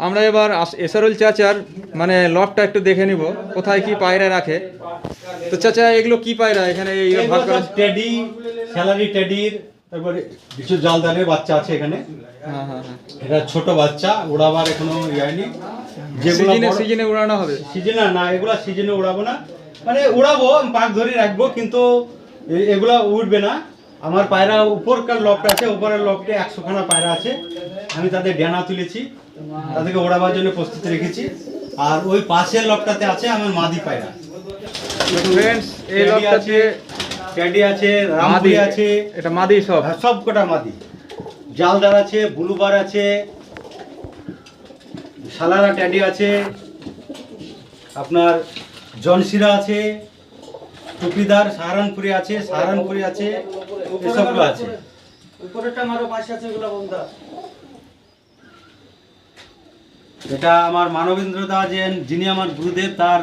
আমরা এবার এসআরউল চাচার মানে লটটা একটু দেখে নিব কোথায় কি পায়রা রাখে। তো চাচা এগুলো কি পায়রা এখানে এই ভাগ করা? টেডি, স্যালারি টেডির, তারপরে কিছু জালদারের বাচ্চা আছে এখানে। হ্যাঁ হ্যাঁ হ্যাঁ, এটা ছোট বাচ্চা, ওড়াবার এখনো হয়নি। যেগুলো সিজনে উড়ানো হবে। সিজনে না, এগুলা সিজনে উড়াবো না, মানে উড়াবো, পাক ধরে রাখবো, কিন্তু এগুলা উঠবে না। আমার পায়রা উপরকার লকটা আছে, উপরের লকটে 100 খানা পায়রা আছে। আমি তাদের ডানা তুলেছি, তাদেরকে ওড়াবার জন্য প্রস্তুত রেখেছি। আর ওই পাশের লকটাতে আছে আমার মাদি পায়রা। ফ্রেন্ডস এই লটটাতে ট্যাডি আছে, রামপুরি আছে, এটা মাদি সব সব কটা মাদি। জালদার আছে, ব্লুবার আছে, সালারা ট্যাডি আছে, আপনার জনশিরা আছে, টুপিদার সাহারানপুরি আছে, সাহারানপুরি আছে, এসবগুলো আছে। উপরেরটা আমারও পাশে আছে, এগুলো বন্ধা। এটা আমার মানবেন্দ্র দা, যিনি আমার গুরুদেব, তার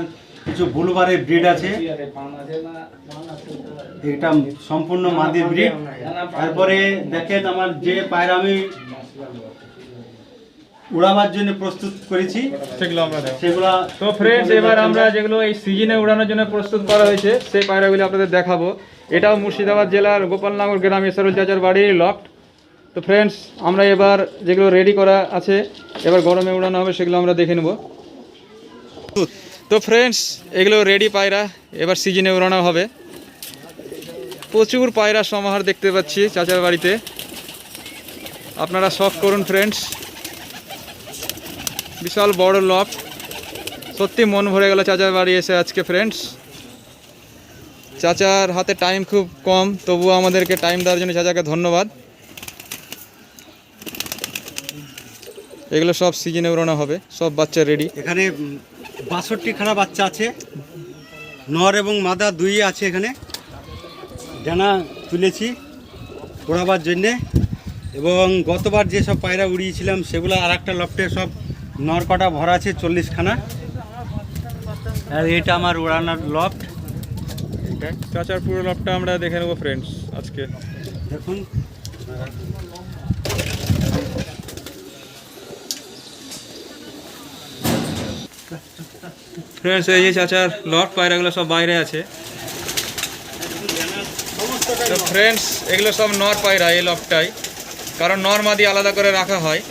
কিছু ব্লুবারের ব্রিড আছে। এটা সম্পূর্ণ মাদি ব্রিড। তারপরে দেখেন আমার যে পায়রা আমি উড়াবার জন্য প্রস্তুত করেছি সেগুলো আমরা দেখো। সেগুলা। তো ফ্রেন্ডস এবার আমরা যেগুলো এই সিজনে উড়ানোর জন্য প্রস্তুত করা হয়েছে সেই পায়রাগুলো আপনাদের দেখাবো। এটাও মুর্শিদাবাদ জেলার গোপালনগর গ্রাম এসআরউল চাচার বাড়ির লফট। তো ফ্রেন্ডস আমরা এবার যেগুলো রেডি করা আছে এবার গরমে উড়ানো হবে সেগুলো আমরা দেখে নেব। তো ফ্রেন্ডস এগুলো রেডি পায়রা, এবার সিজনে উড়ানো হবে। প্রচুর পায়রা সমাহার দেখতে পাচ্ছি চাচার বাড়িতে, আপনারা শখ করুন ফ্রেন্ডস। বিশাল বড় লফট, সত্যি মন ভরে গেল চাচার বাড়ি এসে আজকে ফ্রেন্ডস। চাচার হাতে টাইম খুব কম, তবুও আমাদেরকে টাইম দেওয়ার জন্য চাচাকে ধন্যবাদ। এগুলো সব সিজনে উড়ানো হবে, সব বাচ্চা রেডি। এখানে 62 খানা বাচ্চা আছে, নর এবং মাদা দুই আছে। এখানে ডানা তুলেছি ওড়াবার জন্যে। এবং গতবার যেসব পায়রা উড়িয়েছিলাম সেগুলো আর একটা লফটে সব নর কটা ভরা আছে 40 খানা। আর এটা আমার উড়ানোর লফট। চাচার পুরো লফটটা আমরা দেখে নেবো ফ্রেন্ডস আজকে। দেখুন ফ্রেন্ডস এই যে চাচার লফট, পায়রাগুলো সব বাইরে আছে। তো ফ্রেন্ডস এগুলো সব নর পায়রা এই লফটটাই, কারণ নর মাদি আলাদা করে রাখা হয়।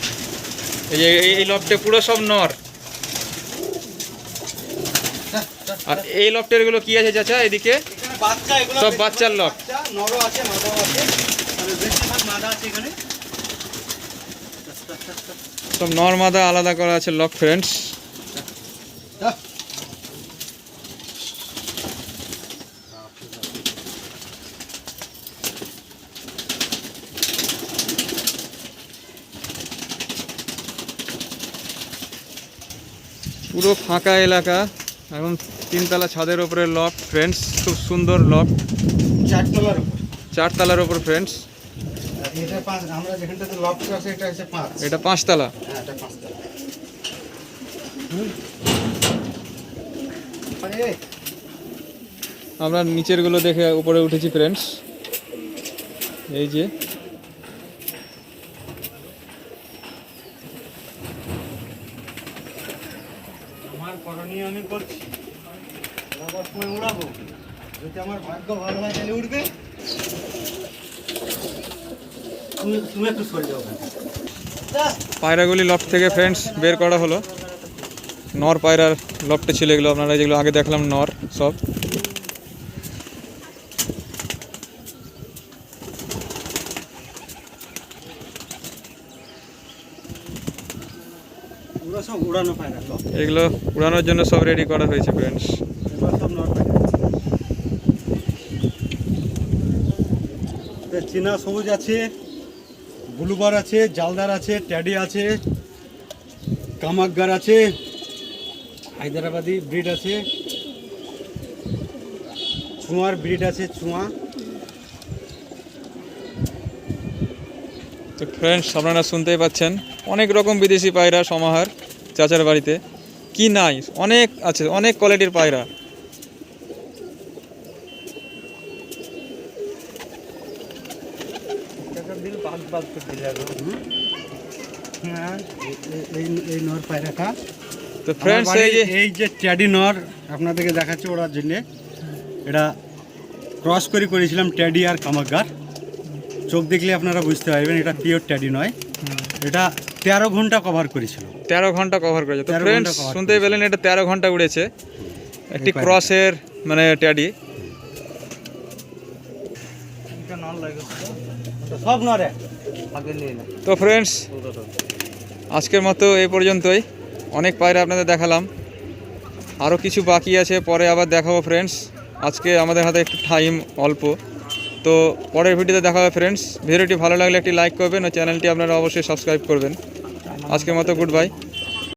এই যে এই লফটে পুরো সব নর। আর এই লফটের গুলো কি আছে চাচা এদিকে? সব বাচ্চার লফট। নরও আছে, মাদাও আছে, মানে বেশিরভাগ মাদা আছে এখানে। সব নর মাদা আলাদা করা আছে লফট ফ্রেন্ডস। পুরো ফাঁকা এলাকা, এখন 3 তলা ছাদের উপরে লফট ফ্রেন্ডস, খুব সুন্দর লফট। 4 তলার উপর ফ্রেন্ডস। এটা 5, আমরা যেখানটাতে লফট আছে এটা হচ্ছে 5। এটা 5 তলা। হ্যাঁ, এটা 5 তলা। আমরা নিচের গুলো দেখে উপরে উঠেছি ফ্রেন্ডস। এই যে আমার করণীয় আমি করছি, উড়াবার সময় উড়াবো, যদি আমার ভাগ্য ভালো হয় তাহলে উঠবে। তুমি একটু সরে যাও। পায়রাগুলি লফট থেকে ফ্রেন্ডস বের করা হলো। নর পায়রার লফটে ছিল এগুলো, আপনারা যেগুলো আগে দেখলাম নর সব। এগুলো সব উড়ানো পায়রা, সব এগুলো উড়ানোর জন্য সব রেডি করা হয়েছে ফ্রেন্ডস। এগুলো সব নর পায়রা। চীনা সবুজ আছে, ব্লুবার আছে, জালদার আছে, ট্যাডি আছে, কামাকগার আছে, হায়দ্রাবাদি ব্রিড আছে, চুয়ার ব্রিড আছে, চুয়া। তো ফ্রেন্ডস আপনারা শুনতেই পাচ্ছেন অনেক রকম বিদেশি পায়রা সমাহার চাচার বাড়িতে। কি নাই, অনেক আছে, অনেক কোয়ালিটির পায়রা। হ্যাঁ, এই নর পায়রাটা তো ফ্রেন্ডস আমার এই যে বাড়ির এই যে ট্যাডি নর আপনাদেরকে দেখাচ্ছি ওড়ার জন্য। এটা ক্রস করেছিলাম ট্যাডি আর কামাগার। চোখ দেখলে আপনারা বুঝতে পারবেন এটা পিওর ট্যাডি নয়। এটা 13 ঘন্টা কভার করেছিল। 13 ঘন্টা কভার করেছে। তো 13 ফ্রেন্ডস ঘন্টা cover শুনতেই পেলেন, এটা 13 ঘন্টা উড়েছে, একটি পায়রা। ক্রসের মানে ট্যাডি। সব নরে। তো ফ্রেন্ডস আজকের মতো এই পর্যন্তই। অনেক পায়রা আপনাদের দেখালাম, আরও কিছু বাকি আছে, পরে আবার দেখাবো ফ্রেন্ডস। আজকে আমাদের হাতে একটু টাইম অল্প, তো পরের ভিডিওতে দেখা হবে ফ্রেন্ডস। ভিডিওটি ভালো লাগলে একটি লাইক করবেন ও চ্যানেলটি আপনারা অবশ্যই সাবস্ক্রাইব করবেন। আজকের মতো গুড বাই।